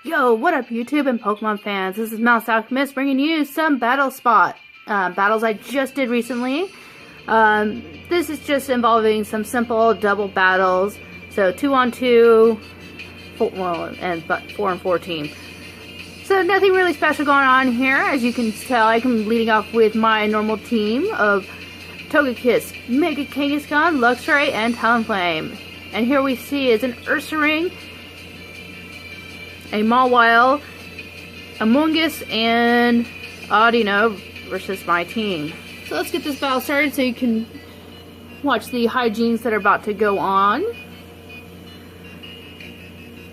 Yo, what up YouTube and Pokemon fans? This is mousealchemist bringing you some battle spot battles I just did recently. This is just involving some simple double battles. So 2-on-2, and 4-on-4 team. So nothing really special going on here. As you can tell, I'm leading off with my normal team of Togekiss, Mega Kangaskhan, Luxray, and Talonflame. And here we see is an Ursaring, a Mawile, Amoonguss, and Audino versus my team. So let's get this battle started so you can watch the hijinks that are about to go on.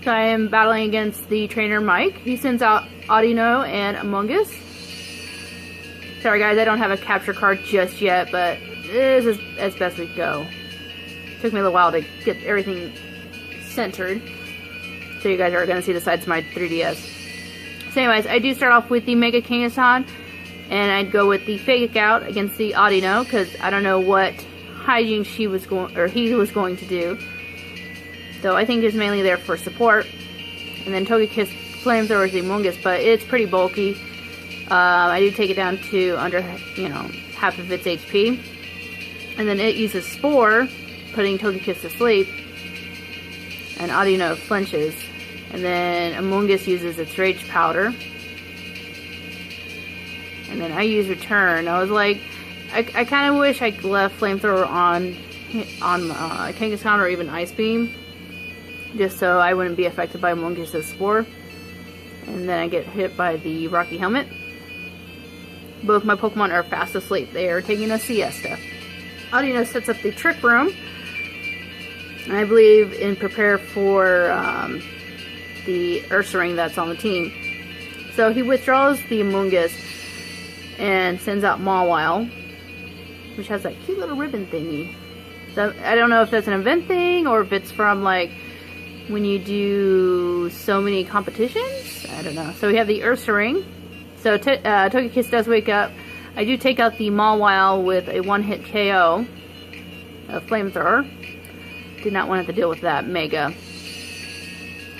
So I am battling against the trainer Mike. He sends out Audino and Amoonguss. Sorry guys, I don't have a capture card just yet, but this is as best we go. Took me a little while to get everything centered. So you guys are going to see the sides of my 3DS. So anyways, I do start off with the Mega Kangaskhan, and I'd go with the Fake Out against the Audino, because I don't know what hijinks he was going to do. So I think it's mainly there for support. And then Togekiss Flamethrower is the Amoonguss, but it's pretty bulky. I do take it down to under, half of its HP. And then it uses Spore, putting Togekiss to sleep. And Audino flinches. And then Amoonguss uses its Rage Powder. And then I use Return. I was like, I kind of wish I left Flamethrower on Kangaskhan or even Ice Beam, just so I wouldn't be affected by Amoonguss's Spore. And then I get hit by the Rocky Helmet. Both my Pokemon are fast asleep. They are taking a siesta. Audino sets up the Trick Room. And I believe in prepare for the Ursaring that's on the team. So he withdraws the Amoonguss and sends out Mawile, which has that cute little ribbon thingy. So I don't know if that's an event thing or if it's from like when you do so many competitions. I don't know. So we have the Ursaring. So Togekiss does wake up. I do take out the Mawile with a one-hit KO of Flamethrower. Did not want to deal with that Mega.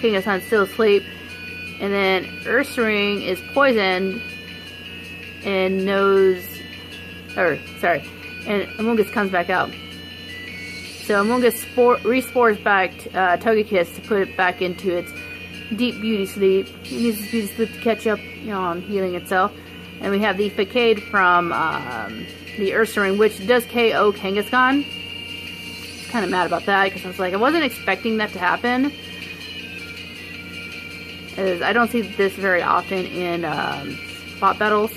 Kangaskhan's still asleep. And then Ursaring is poisoned and and Amoonguss comes back out. So Amoonguss respores back Togekiss to put it back into its deep beauty sleep. It needs its beauty sleep to catch up, on healing itself. And we have the Facade from the Ursaring, which does KO Kangaskhan. Kind of mad about that because I was like, I wasn't expecting that to happen. As I don't see this very often in spot battles.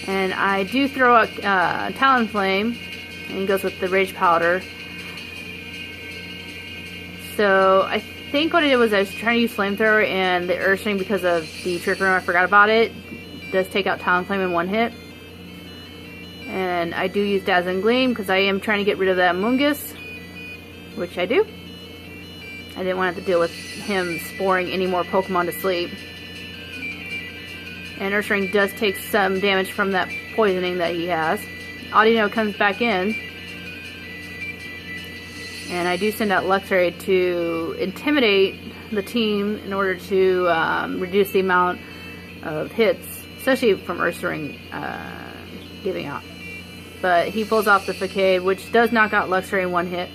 And I do throw out Talonflame, and he goes with the Rage Powder. So I think what I did was I was trying to use Flamethrower, and the Ursaring, because of the Trick Room, I forgot about it, does take out Talonflame in one hit. And I do use Dazzling Gleam because I am trying to get rid of that Amoonguss, which I do. I didn't want to have to deal with him sporing any more Pokemon to sleep. And Ursaring does take some damage from that poisoning that he has. Audino comes back in. And I do send out Luxray to intimidate the team in order to reduce the amount of hits, especially from Ursaring giving out. But he pulls off the Facade, which does knock out Luxray in one hit.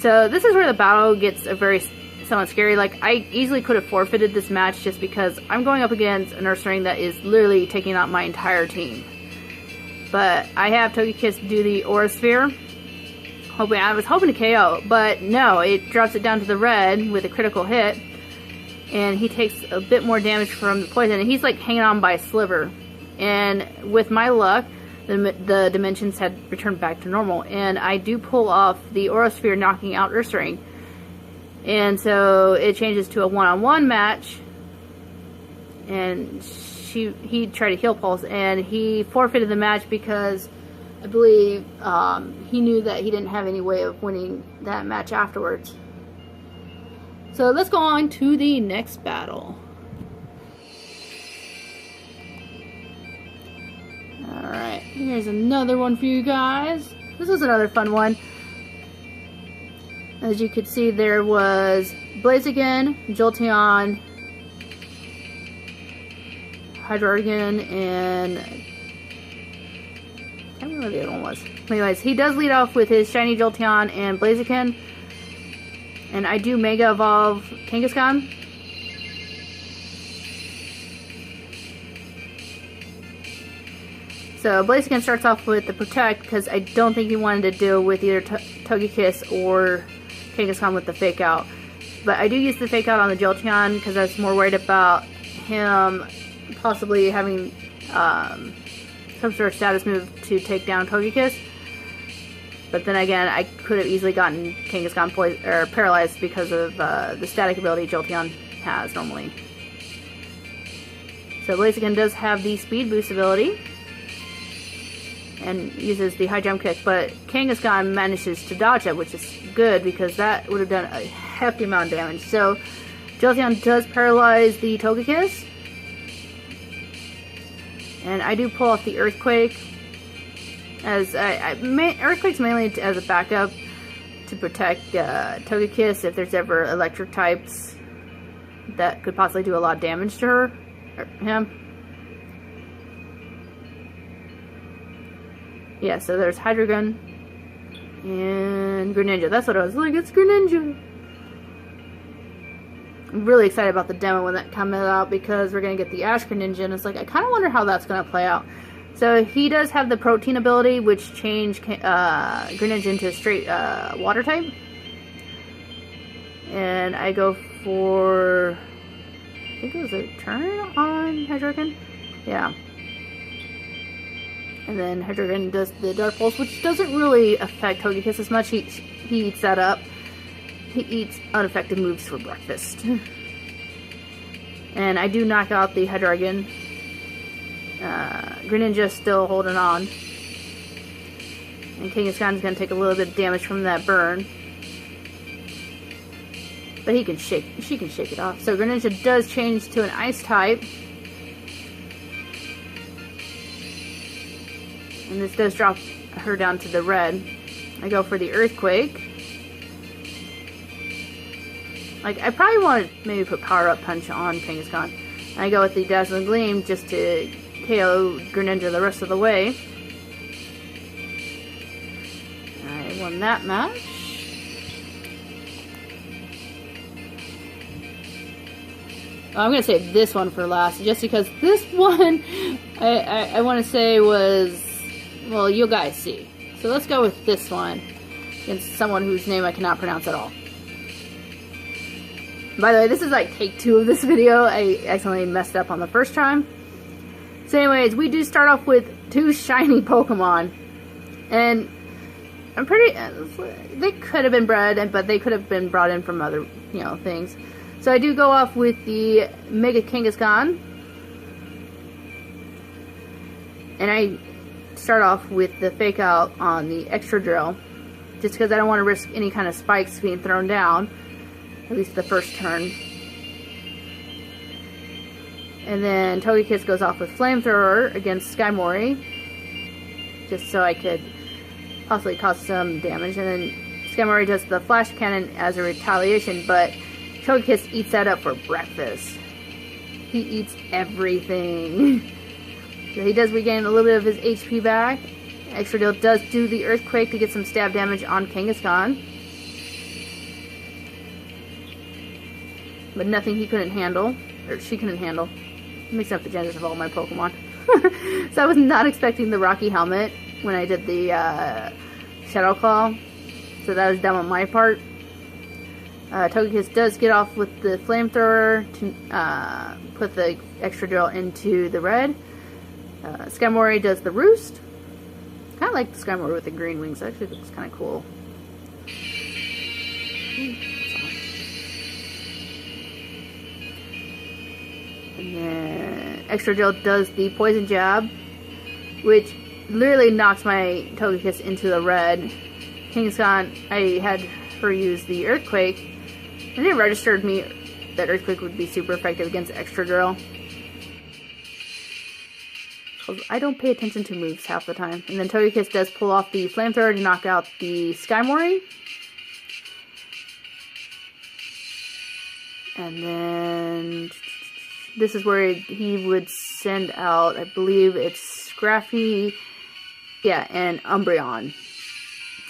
So this is where the battle gets somewhat scary. Like, I easily could have forfeited this match just because I'm going up against an Ursaring that is literally taking out my entire team. But I have Togekiss do the Aura Sphere. I was hoping to KO, but no, it drops it down to the red with a critical hit. And he takes a bit more damage from the poison. And he's like hanging on by a sliver. And with my luck, the dimensions had returned back to normal. And I do pull off the Aura Sphere, knocking out Ursaring. And so it changes to a one-on-one match. And he tried to heal Pulse, and he forfeited the match because I believe he knew that he didn't have any way of winning that match afterwards. So let's go on to the next battle. Alright, here's another one for you guys. This was another fun one. As you could see, there was Blaziken, Jolteon, Hydreigon, and I can't remember what the other one was. Anyways, he does lead off with his shiny Jolteon and Blaziken. And I do Mega Evolve Kangaskhan. So Blaziken starts off with the Protect because I don't think he wanted to deal with either Togekiss or Kangaskhan with the Fake Out. But I do use the Fake Out on the Jolteon because I was more worried about him possibly having some sort of status move to take down Togekiss. But then again, I could have easily gotten Kangaskhan paralyzed because of the static ability Jolteon has normally. So Blaziken does have the Speed Boost ability and uses the High Jump Kick, but Kangaskhan manages to dodge it, which is good because that would have done a hefty amount of damage. So Jolteon does paralyze the Togekiss, and I do pull off the Earthquake. As Earthquake's mainly as a backup to protect Togekiss if there's ever electric types that could possibly do a lot of damage to her or him. Yeah, so there's Hydreigon and Greninja. That's what I was like, it's Greninja. I'm really excited about the demo when that comes out because we're going to get the Ash Greninja, and it's like, I kind of wonder how that's going to play out. So he does have the Protein ability, which changed Greninja into a straight water type. And I go for, I think it was a turn on Hydreigon? Yeah. And then Hydreigon does the Dark Pulse, which doesn't really affect Togekiss as much. He eats that up. He eats unaffected moves for breakfast. And I do knock out the Hydreigon. Greninja still holding on. And Kangaskhan is going to take a little bit of damage from that burn. But she can shake it off. So Greninja does change to an Ice type. And this does drop her down to the red. I go for the Earthquake. Like, I probably want to maybe put Power Up Punch on Kangaskhan. And I go with the Dazzling Gleam just to KO Greninja the rest of the way. I won that match. I'm going to save this one for last, just because this one, I want to say was, well, you guys see. So let's go with this one against someone whose name I cannot pronounce at all. By the way, this is like take 2 of this video. I accidentally messed up on the first time. So anyways, we do start off with 2 shiny Pokemon. And I'm pretty, they could have been bred, but they could have been brought in from other, things. So I do go off with the Mega Kangaskhan. And I start off with the Fake Out on the Extra Drill. Just because I don't want to risk any kind of spikes being thrown down. At least the first turn. And then Togekiss goes off with Flamethrower against Sugimori. Just so I could possibly cause some damage. And then Sugimori does the Flash Cannon as a retaliation, but Togekiss eats that up for breakfast. He eats everything. So he does regain a little bit of his HP back. Extra Deal does do the Earthquake to get some stab damage on Kangaskhan. But nothing he couldn't handle. Or she couldn't handle. I'm mixing up the genders of all my Pokemon. So I was not expecting the Rocky Helmet when I did the Shadow Claw. So that was dumb on my part. Togekiss does get off with the Flamethrower to put the Extra Drill into the red. Sugimori does the Roost. Kind of like the Sugimori with the green wings. Actually, looks kind of cool. And then Extra Drill does the Poison Jab, which literally knocks my Togekiss into the red. Kangaskhan, I had her use the Earthquake. And it registered me that Earthquake would be super effective against Extra Drill. I don't pay attention to moves half the time. And then Togekiss does pull off the Flamethrower to knock out the Sugimori. And then this is where he would send out, I believe it's Scrafty, yeah, and Umbreon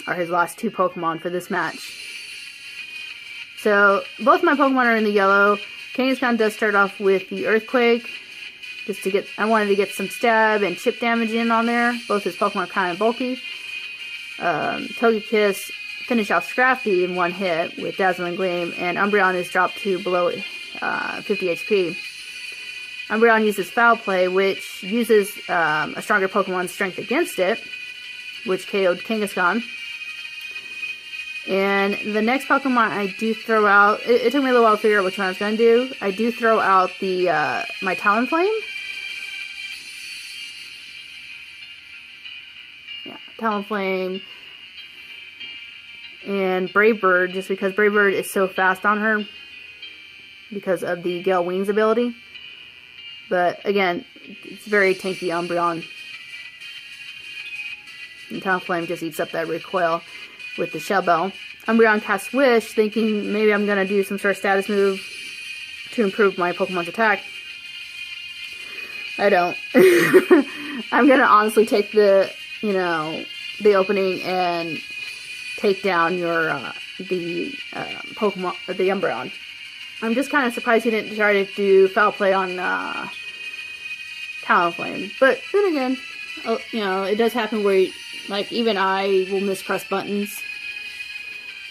are his last two Pokemon for this match. So, both my Pokemon are in the yellow. Kangaskhan does start off with the Earthquake, just to get, I wanted to get some stab and chip damage in on there. Both his Pokemon are kind of bulky. Togekiss finish off Scrafty in one hit with Dazzling Gleam, and Umbreon is dropped to below 50 HP. Umbreon uses Foul Play, which uses a stronger Pokemon's strength against it, which KO'd Kangaskhan. And the next Pokemon I do throw out, it took me a little while to figure out which one I was going to do. I do throw out the my Talonflame. Yeah, Talonflame. And Brave Bird, just because Brave Bird is so fast on her because of the Gale Wings ability. But again, it's very tanky Umbreon. And Talonflame just eats up that recoil with the Shell Bell. Umbreon casts Wish, thinking maybe I'm going to do some sort of status move to improve my Pokemon's attack. I don't. I'm going to honestly take the, the opening and take down your, Pokemon, the Umbreon. I'm just kind of surprised he didn't try to do Foul Play on, Talonflame. But then again, it does happen where, even I will mispress buttons.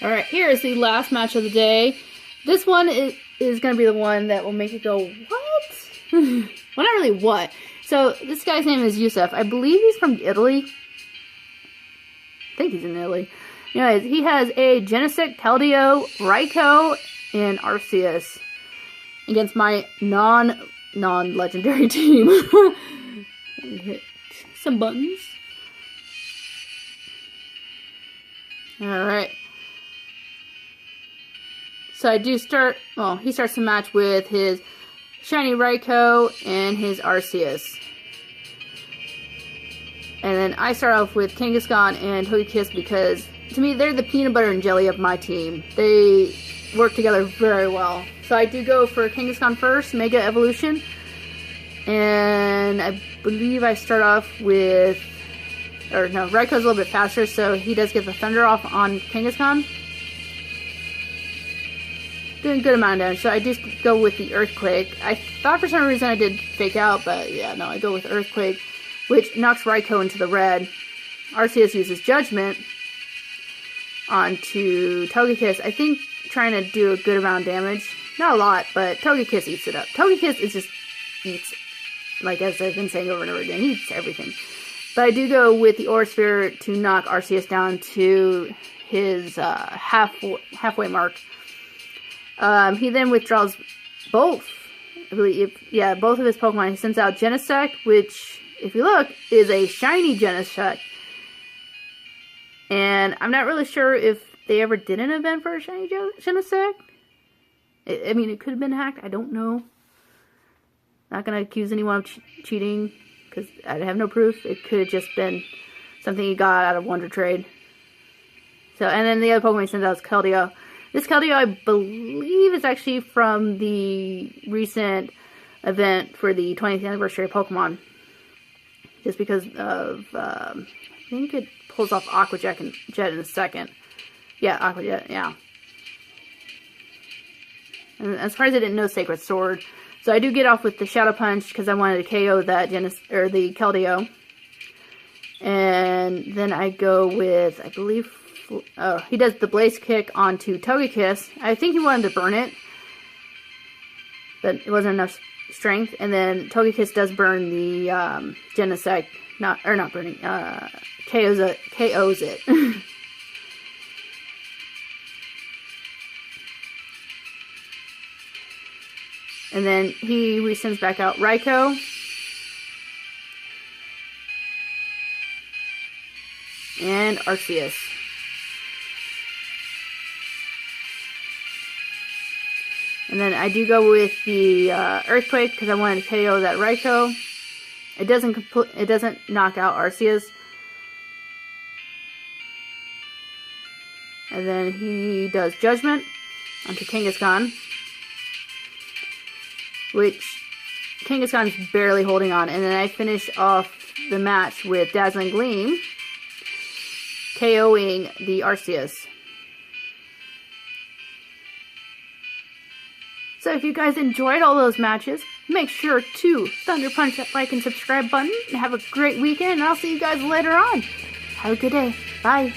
Alright, here is the last match of the day. This one is going to be the one that will make you go, what? Well, not really what. So, this guy's name is Yusuf. I believe he's from Italy. I think he's in Italy. Anyways, he has a Genesect, Keldeo, Raikou, and Arceus against my non-legendary team. Hit some buttons. Alright. So I do start, well, he starts the match with his Shiny Raikou and his Arceus. And then I start off with Kangaskhan and Togekiss because, to me, they're the peanut butter and jelly of my team. They work together very well. So I do go for Kangaskhan first, Mega Evolution. And I believe I start off with, or no, Raikou's a little bit faster, so he does get the Thunder off on Kangaskhan. Doing a good amount of damage, so I just go with the Earthquake. I thought for some reason I did Fake Out, but yeah, no, I go with Earthquake, which knocks Raikou into the red. Arceus uses Judgment onto Togekiss. I think trying to do a good amount of damage. Not a lot, but Togekiss eats it up. Togekiss is just eats, like as I've been saying over and over again, he eats everything. But I do go with the Aura Sphere to knock Arceus down to his halfway mark. He then withdraws both, I believe, yeah, both of his Pokemon. He sends out Genesect, which, if you look, is a shiny Genesect. And I'm not really sure if they ever did an event for a shiny Genesect. I mean, it could have been hacked. I don't know. Not going to accuse anyone of cheating, because I have no proof. It could have just been something he got out of Wonder Trade. So, and then the other Pokemon he sends out is Keldeo. This Keldeo, I believe, is actually from the recent event for the 20th anniversary of Pokemon. Just because of, I think it pulls off Aqua Jet in a second. Yeah, Aqua Jet, yeah. And I'm surprised I didn't know Sacred Sword. So I do get off with the Shadow Punch because I wanted to KO that the Keldeo. And then I go with, I believe, he does the Blaze Kick onto Togekiss. I think he wanted to burn it, but it wasn't enough strength. And then Togekiss does burn the Genesect, not burning, KOs it. And then he resends back out Raikou. And Arceus. And then I do go with the Earthquake because I wanted to KO that Raikou. It doesn't knock out Arceus. And then he does Judgment onto Kangaskhan. which Kangaskhan's barely holding on. And then I finish off the match with Dazzling Gleam, KOing the Arceus. So if you guys enjoyed all those matches, make sure to thunder punch that like and subscribe button. And have a great weekend, and I'll see you guys later on. Have a good day. Bye.